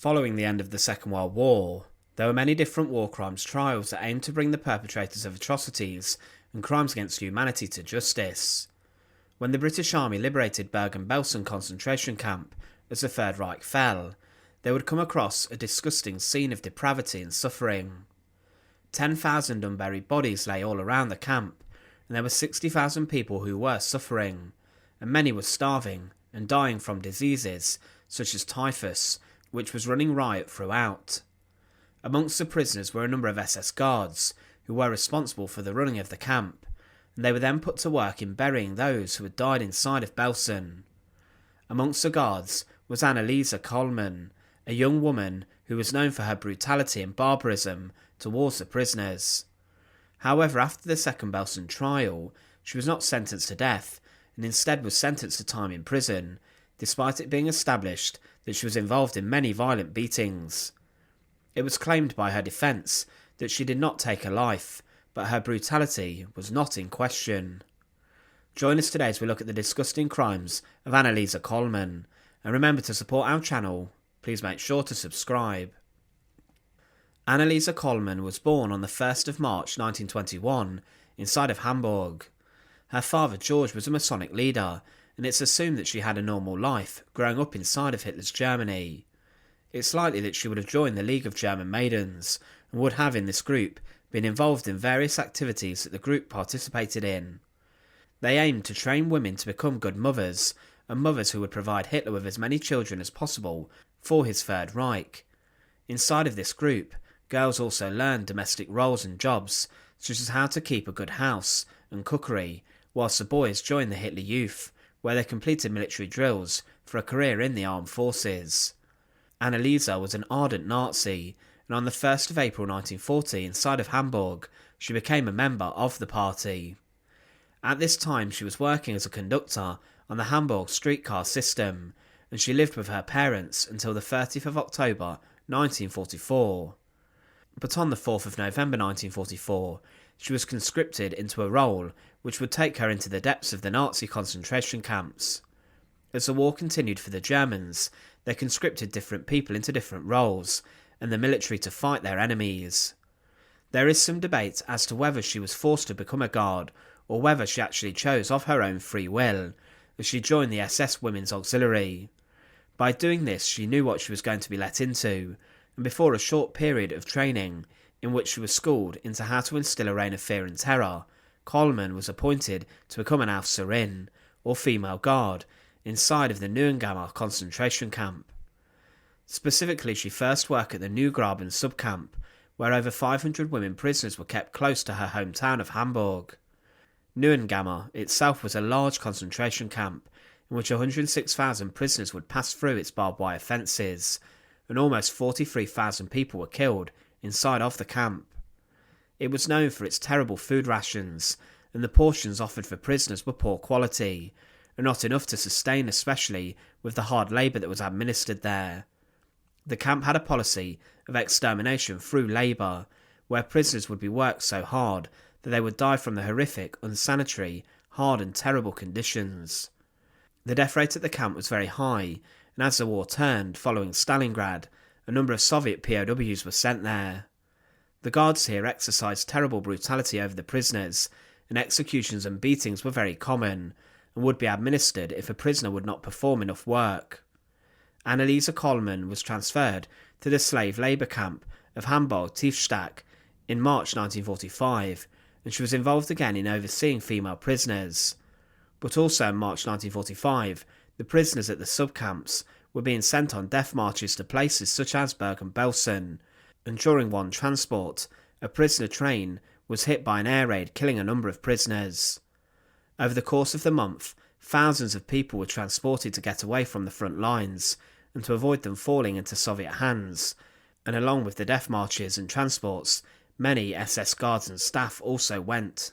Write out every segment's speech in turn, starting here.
Following the end of the Second World War, there were many different war crimes trials that aimed to bring the perpetrators of atrocities and crimes against humanity to justice. When the British Army liberated Bergen Belsen concentration camp as the Third Reich fell, they would come across a disgusting scene of depravity and suffering. 10,000 unburied bodies lay all around the camp, and there were 60,000 people who were suffering, and many were starving and dying from diseases such as typhus, which was running riot throughout. Amongst the prisoners were a number of SS guards who were responsible for the running of the camp, and they were then put to work in burying those who had died inside of Belsen. Amongst the guards was Anneliese Kohlmann, a young woman who was known for her brutality and barbarism towards the prisoners. However, after the second Belsen trial, she was not sentenced to death, and instead was sentenced to time in prison, despite it being established that she was involved in many violent beatings. It was claimed by her defence that she did not take a life, but her brutality was not in question. Join us today as we look at the disgusting crimes of Anneliese Kohlmann, and remember to support our channel. Please make sure to subscribe. Anneliese Kohlmann was born on the 1st of March 1921 inside of Hamburg. Her father George was a Masonic leader, and it's assumed that she had a normal life growing up inside of Hitler's Germany. It's likely that she would have joined the League of German Maidens, and would have in this group been involved in various activities that the group participated in. They aimed to train women to become good mothers, and mothers who would provide Hitler with as many children as possible for his Third Reich. Inside of this group, girls also learned domestic roles and jobs, such as how to keep a good house and cookery, whilst the boys joined the Hitler Youth, where they completed military drills for a career in the armed forces. Anneliese was an ardent Nazi, and on the 1st of April 1940, inside of Hamburg, she became a member of the party. At this time, she was working as a conductor on the Hamburg streetcar system, and she lived with her parents until the 30th of October 1944. But on the 4th of November 1944, she was conscripted into a role which would take her into the depths of the Nazi concentration camps. As the war continued for the Germans, they conscripted different people into different roles, and the military to fight their enemies. There is some debate as to whether she was forced to become a guard, or whether she actually chose of her own free will, as she joined the SS Women's Auxiliary. By doing this, she knew what she was going to be let into, and before a short period of training, in which she was schooled into how to instill a reign of fear and terror, Kohlmann was appointed to become an Aufseherin, or female guard, inside of the Neuengamme Concentration Camp. Specifically, she first worked at the Neugraben subcamp, where over 500 women prisoners were kept close to her hometown of Hamburg. Neuengamme itself was a large concentration camp, in which 106,000 prisoners would pass through its barbed wire fences, and almost 43,000 people were killed inside of the camp. It was known for its terrible food rations, and the portions offered for prisoners were poor quality, and not enough to sustain, especially with the hard labour that was administered there. The camp had a policy of extermination through labour, where prisoners would be worked so hard that they would die from the horrific, unsanitary, hard and terrible conditions. The death rate at the camp was very high, and as the war turned, following Stalingrad, a number of Soviet POWs were sent there. The guards here exercised terrible brutality over the prisoners, and executions and beatings were very common, and would be administered if a prisoner would not perform enough work. Anneliese Kohlmann was transferred to the slave labour camp of Hamburg-Tiefstadt in March 1945, and she was involved again in overseeing female prisoners. But also in March 1945, the prisoners at the subcamps were being sent on death marches to places such as Bergen Belsen, and during one transport, a prisoner train was hit by an air raid, killing a number of prisoners. Over the course of the month, thousands of people were transported to get away from the front lines, and to avoid them falling into Soviet hands, and along with the death marches and transports, many SS guards and staff also went.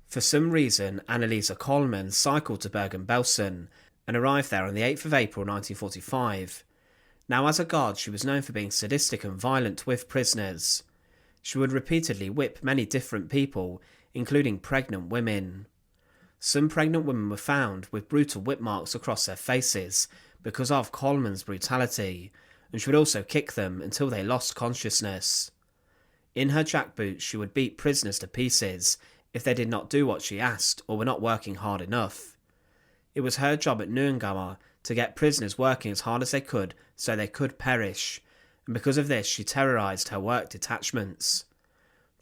For some reason, Anneliese Kohlmann cycled to Bergen Belsen, and arrived there on the 8th of April 1945. Now, as a guard, she was known for being sadistic and violent with prisoners. She would repeatedly whip many different people, including pregnant women. Some pregnant women were found with brutal whip marks across their faces because of Kohlmann's brutality, and she would also kick them until they lost consciousness. In her jackboots, she would beat prisoners to pieces if they did not do what she asked or were not working hard enough. It was her job at Neuengamme to get prisoners working as hard as they could so they could perish, and because of this she terrorised her work detachments.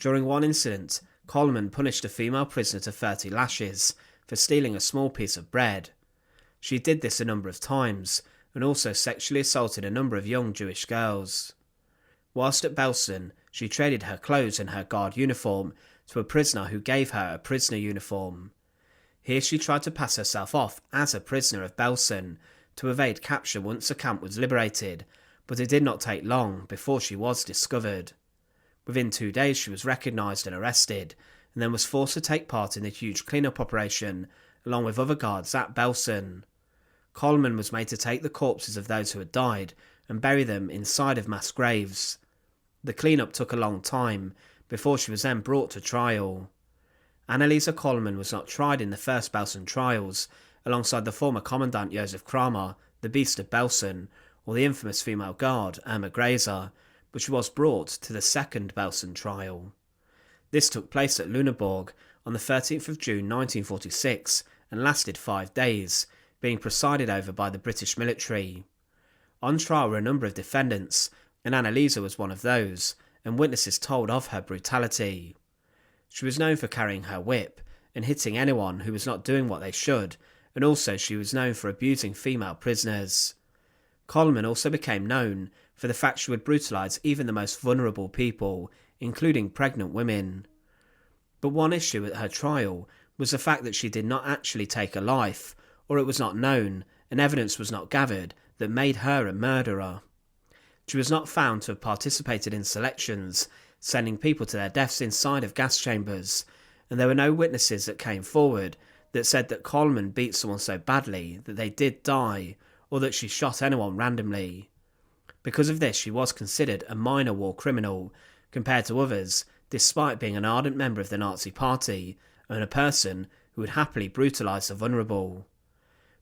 During one incident, Kohlmann punished a female prisoner to 30 lashes for stealing a small piece of bread. She did this a number of times, and also sexually assaulted a number of young Jewish girls. Whilst at Belsen, she traded her clothes and her guard uniform to a prisoner who gave her a prisoner uniform. Here she tried to pass herself off as a prisoner of Belsen to evade capture once the camp was liberated, but it did not take long before she was discovered. Within 2 days she was recognised and arrested, and then was forced to take part in the huge clean-up operation along with other guards at Belsen. Kohlmann was made to take the corpses of those who had died and bury them inside of mass graves. The clean-up took a long time before she was then brought to trial. Anneliese Kohlmann was not tried in the first Belsen Trials alongside the former Commandant Josef Kramer, the Beast of Belsen, or the infamous female guard Irma Grazer, but she was brought to the second Belsen Trial. This took place at Lüneburg on the 13th of June 1946 and lasted 5 days, being presided over by the British military. On trial were a number of defendants, and Anneliese was one of those, and witnesses told of her brutality. She was known for carrying her whip and hitting anyone who was not doing what they should, and also she was known for abusing female prisoners. Kohlmann also became known for the fact she would brutalise even the most vulnerable people, including pregnant women. But one issue at her trial was the fact that she did not actually take a life, or it was not known, and evidence was not gathered that made her a murderer. She was not found to have participated in selections, sending people to their deaths inside of gas chambers, and there were no witnesses that came forward that said that Kohlmann beat someone so badly that they did die, or that she shot anyone randomly. Because of this, she was considered a minor war criminal compared to others, despite being an ardent member of the Nazi Party and a person who would happily brutalise the vulnerable.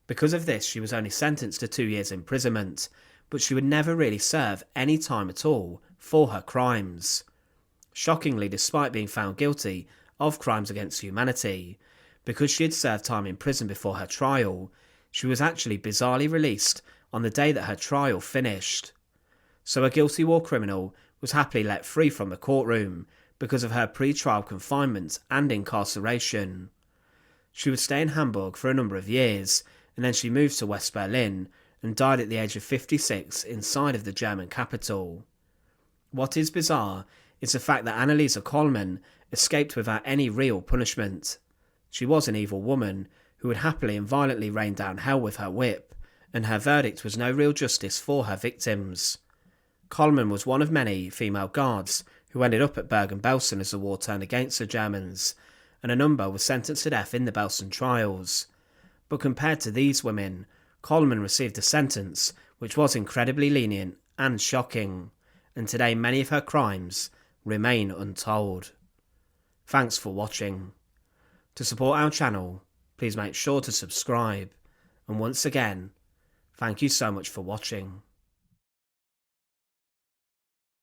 Because of this, she was only sentenced to 2 years imprisonment, but she would never really serve any time at all for her crimes. Shockingly, despite being found guilty of crimes against humanity, because she had served time in prison before her trial, she was actually bizarrely released on the day that her trial finished. So a guilty war criminal was happily let free from the courtroom because of her pre-trial confinement and incarceration. She would stay in Hamburg for a number of years, and then she moved to West Berlin and died at the age of 56 inside of the German capital. What is bizarre is the fact that Anneliese Kohlmann escaped without any real punishment. She was an evil woman who would happily and violently rain down hell with her whip, and her verdict was no real justice for her victims. Kohlmann was one of many female guards who ended up at Bergen Belsen as the war turned against the Germans, and a number were sentenced to death in the Belsen Trials. But compared to these women, Kohlmann received a sentence which was incredibly lenient and shocking, and today many of her crimes remain untold. Thanks for watching. To support our channel, please make sure to subscribe, and once again, thank you so much for watching.